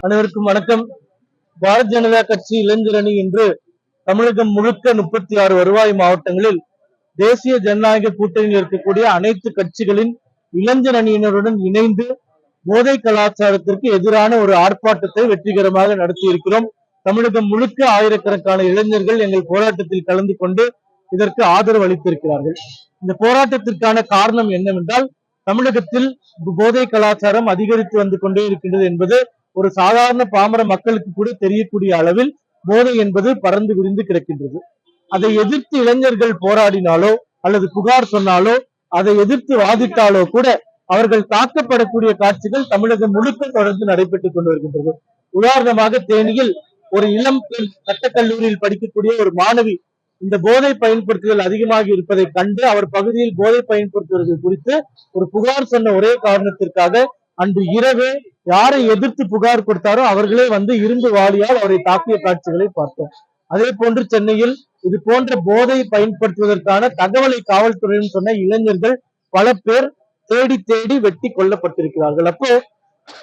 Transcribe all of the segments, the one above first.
அனைவருக்கும் வணக்கம். பாரதிய ஜனதா கட்சி இளைஞர் அணி இன்று தமிழகம் முழுக்க 36 வருவாய் மாவட்டங்களில் தேசிய ஜனநாயக கூட்டணியில் இருக்கக்கூடிய அனைத்து கட்சிகளின் இளைஞர் அணியினருடன் இணைந்து போதை கலாச்சாரத்திற்கு எதிரான ஒரு ஆர்ப்பாட்டத்தை வெற்றிகரமாக நடத்தி இருக்கிறோம். தமிழகம் முழுக்க ஆயிரக்கணக்கான இளைஞர்கள் எங்கள் போராட்டத்தில் கலந்து கொண்டு இதற்கு ஆதரவு அளித்திருக்கிறார்கள். இந்த போராட்டத்திற்கான காரணம் என்னவென்றால், தமிழகத்தில் போதை கலாச்சாரம் அதிகரித்து வந்து கொண்டே இருக்கின்றது என்பது ஒரு சாதாரண பாமர மக்களுக்கு கூட தெரியக்கூடிய அளவில் போதை என்பது பறந்து விரிந்து கிடக்கின்றது. அதை எதிர்த்து இளைஞர்கள் போராடினாலோ அல்லது புகார் சொன்னாலோ, அதை எதிர்த்து வாதிட்டாலோ கூட அவர்கள் தாக்கப்படக்கூடிய காட்சிகள் தமிழகம் முழுக்க தொடர்ந்து நடைபெற்றுக் கொண்டு வருகின்றது. உதாரணமாக, தேனியில் ஒரு இளம் பெண் சட்டக்கல்லூரியில் படிக்கக்கூடிய ஒரு மாணவி இந்த போதை பயன்படுத்துதல் அதிகமாக இருப்பதை கண்டு அவர் பகுதியில் போதை பயன்படுத்துவர்கள் குறித்து ஒரு புகார் சொன்ன ஒரே காரணத்திற்காக அன்று இரவே யாரை எதிர்த்து புகார் கொடுத்தாரோ அவர்களே வந்து இரும்பு வாளியால் அவரை தாக்கிய காட்சிகளை பார்த்தோம். அதே போன்று சென்னையில் இது போன்ற போதை பயன்படுத்துவதற்கான தகவலை காவல்துறையிடம் சொன்ன இளைஞர்கள் பல பேர் தேடி தேடி வெட்டி கொல்லப்பட்டிருக்கிறார்கள். அப்போ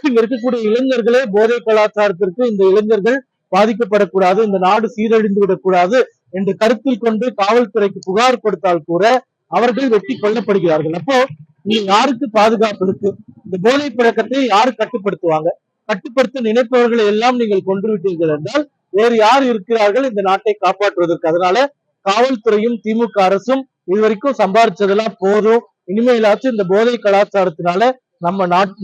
இங்க இருக்கக்கூடிய இளைஞர்களே போதை கலாச்சாரத்திற்கு இந்த இளைஞர்கள் பாதிக்கப்படக்கூடாது, இந்த நாடு சீரழிந்து விடக்கூடாது என்று கருத்தில் கொண்டு காவல்துறைக்கு புகார் கொடுத்தால் கூட அவர்கள் வெட்டி கொல்லப்படுகிறார்கள். அப்போ இங்க யாருக்கு பாதுகாப்பு இருக்கு? இந்த போதை பழக்கத்தை யாரு கட்டுப்படுத்துவாங்க? கட்டுப்படுத்த நினைப்பவர்களை எல்லாம் நீங்கள் கொன்று விட்டீர்கள் என்றால் வேறு யார் இருக்கிறார்கள் இந்த நாட்டை காப்பாற்றுவதற்கு? அதனால காவல்துறையும் திமுக அரசும் இதுவரைக்கும் சம்பாதிச்சதெல்லாம் போதும், இனிமேலாச்சும் இந்த போதை கலாச்சாரத்தினால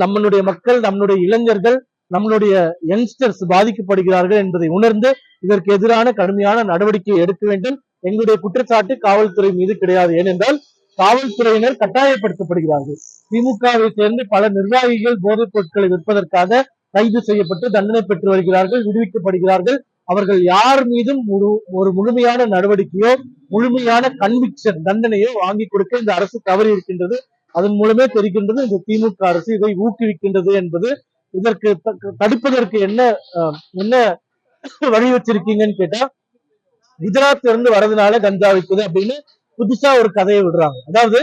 நம்மளுடைய மக்கள், நம்மளுடைய இளைஞர்கள், நம்மளுடைய யங்ஸ்டர்ஸ் பாதிக்கப்படுகிறார்கள் என்பதை உணர்ந்து இதற்கு எதிரான கடுமையான நடவடிக்கை எடுக்க வேண்டும். எங்களுடைய குற்றச்சாட்டு காவல்துறை மீது கிடையாது. ஏனென்றால் காவல்துறையினர் கட்டாயப்படுத்தப்படுகிறார்கள். திமுகவை சேர்ந்து பல நிர்வாகிகள் போதைப் பொருட்களை விற்பதற்காக கைது செய்யப்பட்டு தண்டனை பெற்று வருகிறார்கள், விடுவிக்கப்படுகிறார்கள். அவர்கள் யார் மீதும் ஒரு முழுமையான நடவடிக்கையோ முழுமையான கன்விக்ஷன் தண்டனையோ வாங்கி கொடுக்க இந்த அரசு தவறி இருக்கின்றது. அதன் மூலமே தெரிகின்றது இந்த திமுக அரசு இதை ஊக்குவிக்கின்றது என்பது. இதற்கு தடுப்பதற்கு என்ன வழி வச்சிருக்கீங்கன்னு கேட்டா, குஜராத்ல இருந்து வரதுனால கஞ்சா விற்குது அப்படின்னு புதுசா ஒரு கதையை விடுறாங்க. அதாவது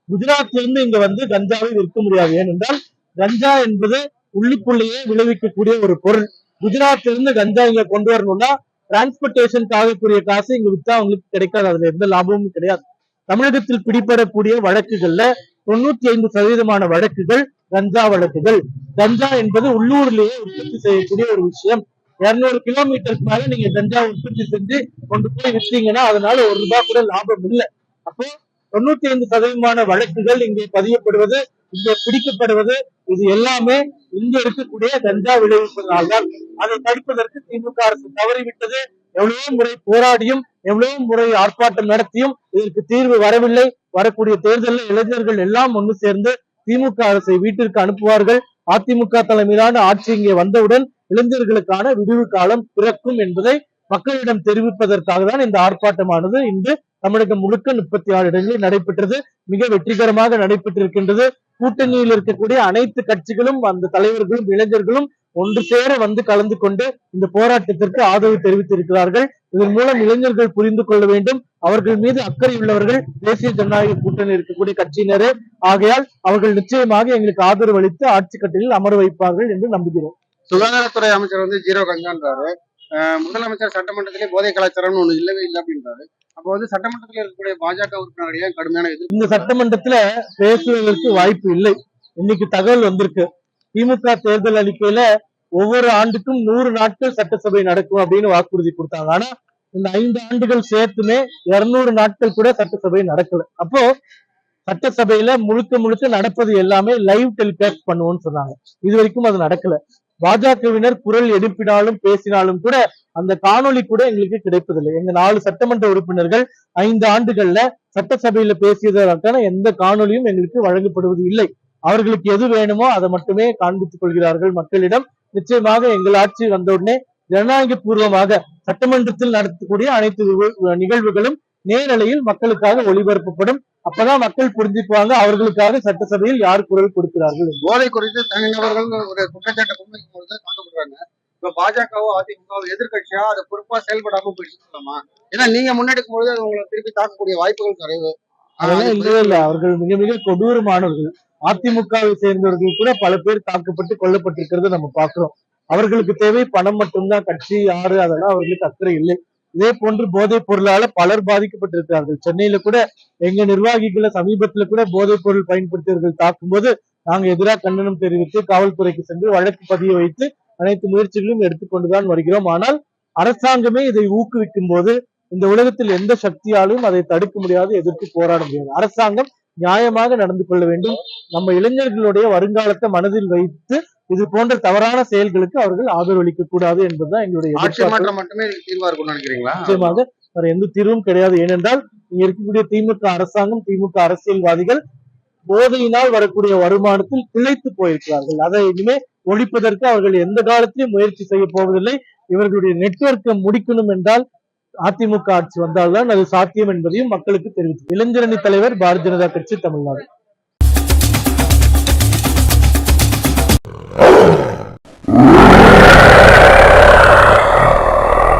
குஜராத்ல இருந்து இங்க வந்து கஞ்சாவை விற்க முடியாது. ஏனென்றால் கஞ்சா என்பது உள்ளுக்குள்ளேயே விளைவிக்கக்கூடிய ஒரு பொருள். குஜராத்ல இருந்து கஞ்சா இங்க கொண்டு வரணும்னா டிரான்ஸ்போர்டேஷனுக்கு ஆகக்கூடிய காசு இங்க வித்தா அவங்களுக்கு கிடைக்காது, அதுல எந்த லாபமும் கிடையாது. தமிழகத்தில் பிடிபடக்கூடிய வழக்குகள்ல 95% வழக்குகள் கஞ்சா வழக்குகள். கஞ்சா என்பது உள்ளூர்லயே உற்பத்தி செய்யக்கூடிய ஒரு விஷயம். 200 கிலோமீட்டருக்கு மேல நீங்க கஞ்சா உற்பத்தி செஞ்சு கொண்டு போய் விற்றீங்கன்னா அதனால ₹1 கூட லாபம் இல்லை. அப்போ 95% வழக்குகள் இங்கே பதியப்படுவது, இங்கே பிடிக்கப்படுவது, இது எல்லாமே இங்க இருக்கக்கூடிய கஞ்சா விளைவிப்பதனால்தான். அதை தடுப்பதற்கு திமுக அரசு தவறிவிட்டது. எவ்வளவோ முறை போராடியும் எவ்வளவோ முறை ஆர்ப்பாட்டம் நடத்தியும் இதற்கு தீர்வு வரவில்லை. வரக்கூடிய தேர்தலில் இளைஞர்கள் எல்லாம் ஒன்று சேர்ந்து திமுக அரசை வீட்டிற்கு அனுப்புவார்கள். அதிமுக தலைமையிலான ஆட்சி இங்கே வந்தவுடன் இளைஞர்களுக்கான விடுவு காலம் பிறக்கும் என்பதை மக்களிடம் தெரிவிப்பதற்காக தான் இந்த ஆர்ப்பாட்டமானது இன்று தமிழகம் முழுக்க 34 இடங்களில் நடைபெற்றது. மிக வெற்றிகரமாக நடைபெற்றிருக்கின்றது. கூட்டணியில் இருக்கக்கூடிய அனைத்து கட்சிகளும் அந்த தலைவர்களும் இளைஞர்களும் ஒன்று சேர வந்து கலந்து கொண்டு இந்த போராட்டத்திற்கு ஆதரவு தெரிவித்திருக்கிறார்கள். இதன் மூலம் இளைஞர்கள் புரிந்து கொள்ள வேண்டும், அவர்கள் மீது அக்கறை உள்ளவர்கள் தேசிய ஜனநாயக கூட்டணி இருக்கக்கூடிய கட்சியினரே. ஆகையால் அவர்கள் நிச்சயமாக எங்களுக்கு ஆதரவு அளித்து ஆட்சி கட்டிலில் அமர வைப்பார்கள் என்று நம்புகிறோம். சுகாதாரத்துறை அமைச்சர் வந்து ஜீரோ கஞ்சான்றாரு. முதலமைச்சர் சட்டமன்றத்திலே போதை கலாச்சாரம்னு ஒண்ணு இல்லவே இல்லை அப்படின்றாரு. அப்போ வந்து சட்டமன்றத்தில் இருக்கக்கூடிய பாஜக உறுப்பினர்களே கடுமையான எதிர்ப்பு. இந்த சட்டமன்றத்துல பேசுவதற்கு வாய்ப்பு இல்லை. இன்னைக்கு தகவல் வந்திருக்கு, திமுக தேர்தல் அறிக்கையில ஒவ்வொரு ஆண்டுக்கும் 100 நாட்கள் சட்டசபை நடக்கும் அப்படின்னு வாக்குறுதி கொடுத்தாங்க. ஆனா இந்த 5 ஆண்டுகள் சேர்த்துமே 200 நாட்கள் கூட சட்டசபை நடக்கல. அப்போ சட்டசபையில முழுக்க நடப்பது எல்லாமே லைவ் டெலிகாஸ்ட் பண்ணுவோம்னு சொன்னாங்க. இது வரைக்கும் அது நடக்கல. பாஜகவினர் குரல் எழுப்பினாலும் பேசினாலும் கூட அந்த காணொலி கூட எங்களுக்கு கிடைப்பதில்லை. எங்க 4 சட்டமன்ற உறுப்பினர்கள் 5 ஆண்டுகள்ல சட்டசபையில பேசியதற்கான எந்த காணொலியும் எங்களுக்கு வழங்கப்படுவது இல்லை. அவர்களுக்கு எது வேணுமோ அதை மட்டுமே காண்பித்துக் கொள்கிறார்கள் மக்களிடம். நிச்சயமாக எங்கள் ஆட்சி வந்தவுடனே ஜனநாயக பூர்வமாக சட்டமன்றத்தில் நடத்தக்கூடிய அனைத்து நிகழ்வுகளும் நேரலையில் மக்களுக்காக ஒளிபரப்பப்படும். அப்பதான் மக்கள் புரிஞ்சுக்குவாங்க அவர்களுக்காக சட்டசபையில் யார் குரல் கொடுக்கிறார்கள். போதை குறித்து தனிநபர்கள் ஒரு குற்றச்சாட்டை முன்வைக்கும்போது தாக்கப்படுறாங்க. இப்ப பாஜகவோ அதிமுகவோ எதிர்கட்சியா அதை பொறுப்பா செயல்படாம போயிட்டு, ஏன்னா நீங்க முன்னெடுக்கும் பொழுது அது உங்களை திருப்பி தாக்கக்கூடிய வாய்ப்புகள் குறைவு. அதெல்லாம் இல்லவே இல்லை. அவர்கள் மிக மிக கொடூரமானவர்கள். அதிமுகவை சேர்ந்தவர்கள் கூட பல பேர் தாக்கப்பட்டு கொல்லப்பட்டிருக்கிறது நம்ம பாக்குறோம். அவர்களுக்கு தேவை பணம் மட்டும்தான், கட்சி யாரு அதெல்லாம் அவர்களுக்கு அக்கறை இல்லை. இதே போன்று போதைப் பொருளால பலர் பாதிக்கப்பட்டிருக்கிறார்கள். சென்னையில கூட எங்க நிர்வாகிகளை சமீபத்துல கூட போதைப் பொருள் பயன்படுத்தியவர்கள் தாக்கும்போது நாங்க எதிராக கண்டனம் தெரிவித்து காவல்துறைக்கு சென்று வழக்கு பதிய வைத்து அனைத்து முயற்சிகளும் எடுத்துக்கொண்டுதான் வருகிறோம். ஆனால் அரசாங்கமே இதை ஊக்குவிக்கும் போது இந்த உலகத்தில் எந்த சக்தியாலும் அதை தடுக்க முடியாது, எதிர்த்து போராட முடியாது. அரசாங்கம் நியாயமாக நடந்து கொள்ள வேண்டும். நம்ம இளைஞர்களுடைய வருங்காலத்தை மனதில் வைத்து இது போன்ற தவறான செயல்களுக்கு அவர்கள் ஆதரவளிக்க கூடாது என்பதுதான் எங்களுடைய ஆட்சி எதிர்பார்ப்பு. மாற்றம் மட்டுமே இதுக்கு தீர்வா இருக்கும்னு நினைக்கிறீங்களா? நிச்சயமாக வேற எந்த தீர்வும் கிடையாது. ஏனென்றால் இங்க இருக்கக்கூடிய திமுக அரசாங்கம், திமுக அரசியல்வாதிகள் போதையினால் வரக்கூடிய வருமானத்தில் திளைத்து போயிருக்கிறார்கள். அதை இனிமே ஒழிப்பதற்கு அவர்கள் எந்த காலத்திலும் முயற்சி செய்ய போவதில்லை. இவர்களுடைய நெட்வொர்க்கை முடிக்கணும் என்றால் அதிமுக ஆட்சி வந்தால்தான் அது சாத்தியம் என்பதையும் மக்களுக்கு தெரிவித்து. இளைஞரணி தலைவர் பாரதிய ஜனதா கட்சி தமிழ்நாடு.